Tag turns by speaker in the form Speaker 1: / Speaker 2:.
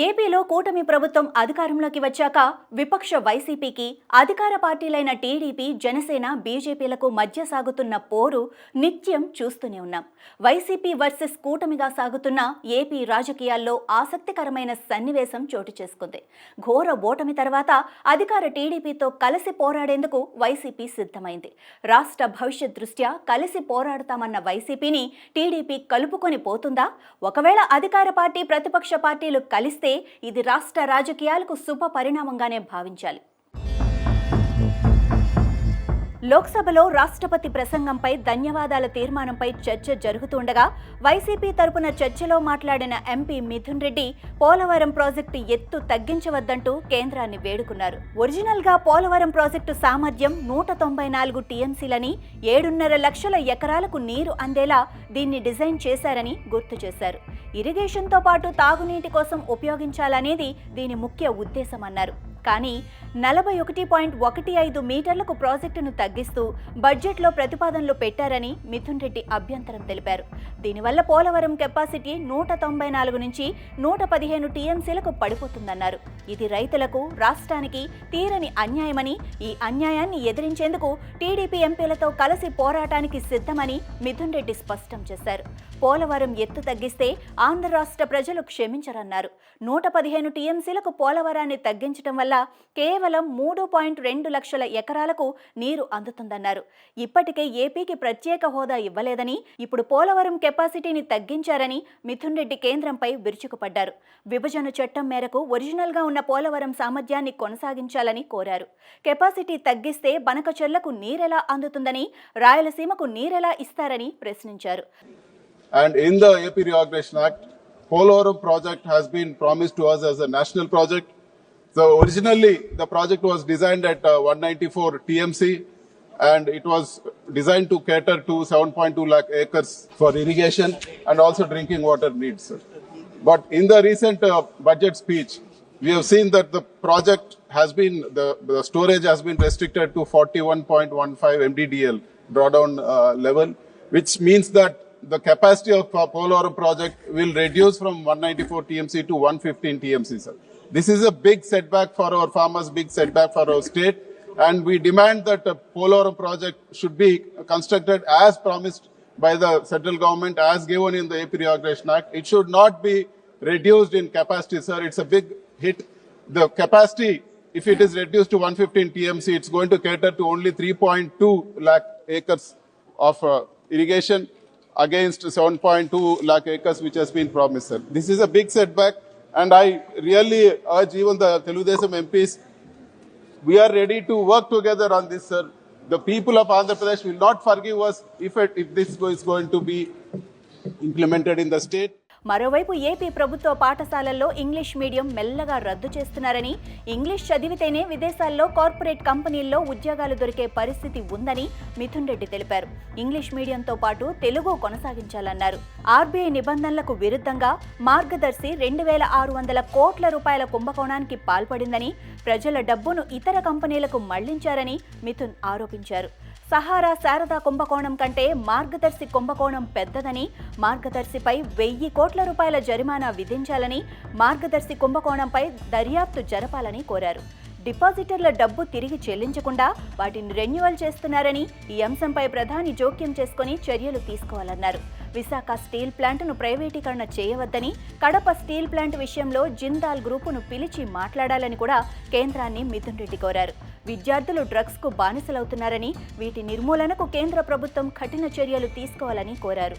Speaker 1: ఏపీలో కూటమి ప్రభుత్వం అధికారంలోకి వచ్చాక విపక్ష వైసీపీకి అధికార పార్టీలైన టీడీపీ, జనసేన, బీజేపీలకు మధ్య సాగుతున్న పోరు నిత్యం చూస్తూనే ఉన్నాం. వైసీపీ వర్సెస్ కూటమిగా సాగుతున్న ఏపీ రాజకీయాల్లో ఆసక్తికరమైన సన్నివేశం చోటు చేసుకుంది. ఘోర ఓటమి తర్వాత అధికార టీడీపీతో కలిసి పోరాడేందుకు వైసీపీ సిద్ధమైంది. రాష్ట్ర భవిష్యత్ దృష్ట్యా కలిసి పోరాడతామన్న వైసీపీని టీడీపీ కలుపుకొని పోతుందా? ఒకవేళ అధికార పార్టీ, ప్రతిపక్ష పార్టీలు కలిస్తే ఇది రాష్ట్ర రాజకీయాలకు శుభ పరిణామంగానే భావించాలి. లోక్సభలో రాష్ట్రపతి ప్రసంగంపై ధన్యవాదాల తీర్మానంపై చర్చ జరుగుతుండగా వైసీపీ తరపున చర్చలో మాట్లాడిన ఎంపీ మిథున్ రెడ్డి పోలవరం ప్రాజెక్టు ఎత్తు తగ్గించవద్దంటూ కేంద్రాన్ని వేడుకున్నారు. ఒరిజినల్గా పోలవరం ప్రాజెక్టు సామర్థ్యం 194 టీఎంసీలని, 7.5 లక్షల ఎకరాలకు నీరు అందేలా దీన్ని డిజైన్ చేశారని గుర్తు చేశారు. ఇరిగేషన్తో పాటు తాగునీటి కోసం ఉపయోగించాలనేది దీని ముఖ్య ఉద్దేశమన్నారు. కానీ 41.15 మీటర్లకు ప్రాజెక్టును తగ్గిస్తూ బడ్జెట్లో ప్రతిపాదనలు పెట్టారని మిథున్ రెడ్డి అభ్యంతరం తెలిపారు. దీనివల్ల పోలవరం కెపాసిటీ 194 నుంచి 115 టీఎంసీలకు పడిపోతుందన్నారు. ఇది రైతులకు, రాష్ట్రానికి తీరని అన్యాయమని, ఈ అన్యాయాన్ని ఎదిరించేందుకు టీడీపీ ఎంపీలతో కలిసి పోరాటానికి సిద్ధమని మిథున్ రెడ్డి స్పష్టం చేశారు. పోలవరం ఎత్తు తగ్గిస్తే ఆంధ్ర రాష్ట్ర ప్రజలు క్షమించరన్నారు. 115 టీఎంసీలకు పోలవరాన్ని తగ్గించడం వల్ల కేవలం 3.2 లక్షల ఎకరాలకు నీరు అందుతుందన్నారు. ఇప్పటికే ఏపీకి ప్రత్యేక హోదా ఇవ్వలేదని, ఇప్పుడు పోలవరం కెపాసిటీని తగ్గించారని మిథున్ రెడ్డి కేంద్రంపై విరుచుకుపడ్డారు. విభజన చట్టం మేరకు ఒరిజినల్గా ఉన్న పోలవరం సామర్థ్యాన్ని కొనసాగించాలని కోరారు. కెపాసిటీ తగ్గిస్తే బనకచెర్లకు నీరెలా అందుతుందని, రాయలసీమకు నీరెలా ఇస్తారని ప్రశ్నించారు.
Speaker 2: And in the AP Reorganization Act, Polavaram project has been promised to us as a national project. So originally the project was designed at 194 TMC and it was designed to cater to 7.2 lakh acres for irrigation and also drinking water needs. But in the recent budget speech, we have seen that the project has been, the storage has been restricted to 41.15 MDDL drawdown level, which means that the capacity of Polavaram project will reduce from 194 TMC to 115 TMC, sir. This is a big setback for our farmers, big setback for our state, and we demand that the Polavaram project should be constructed as promised by the central government, as given in the AP Reorganization Act. It should not be reduced in capacity, sir. It's a big hit. The capacity, if it is reduced to 115 TMC, it's going to cater to only 3.2 lakh acres of irrigation against 7.2 lakh acres which has been promised, sir. This is a big setback, and I really urge even the Telugudesam MPs, we are ready to work together on this, sir. The people of Andhra Pradesh will not forgive us if this is going to be implemented in the state.
Speaker 1: మరోవైపు AP ప్రభుత్వ పాఠశాలల్లో English medium మెల్లగా రద్దు చేస్తున్నారని, English చదివితేనే విదేశాల్లో corporate కంపెనీల్లో ఉద్యోగాలు దొరికే పరిస్థితి ఉందని మిథున్ రెడ్డి తెలిపారు. ఇంగ్లీష్ మీడియంతో పాటు తెలుగు కొనసాగించాలన్నారు. ఆర్బీఐ నిబంధనలకు విరుద్ధంగా మార్గదర్శి 2,600 కోట్ల రూపాయల కుంభకోణానికి పాల్పడిందని, ప్రజల డబ్బును ఇతర కంపెనీలకు మళ్లించారని మిథున్ ఆరోపించారు. సహారా, శారదా కుంభకోణం కంటే మార్గదర్శి కుంభకోణం పెద్దదని, మార్గదర్శిపై 1,000 కోట్ల రూపాయల జరిమానా విధించాలని, మార్గదర్శి కుంభకోణంపై దర్యాప్తు జరపాలని కోరారు. డిపాజిటర్ల డబ్బు తిరిగి చెల్లించకుండా వాటిని రెన్యువల్ చేస్తున్నారని, ఈ అంశంపై ప్రధాని జోక్యం చేసుకుని చర్యలు తీసుకోవాలన్నారు. విశాఖ స్టీల్ ప్లాంట్ను ప్రైవేటీకరణ చేయవద్దని, కడప స్టీల్ ప్లాంట్ విషయంలో జిందాల్ గ్రూపును పిలిచి మాట్లాడాలని కూడా కేంద్రాన్ని మిథున్ రెడ్డి కోరారు. విద్యార్థులు డ్రగ్స్కు బానిసలవుతున్నారని, వీటి నిర్మూలనకు కేంద్ర ప్రభుత్వం కఠిన చర్యలు తీసుకోవాలని కోరారు.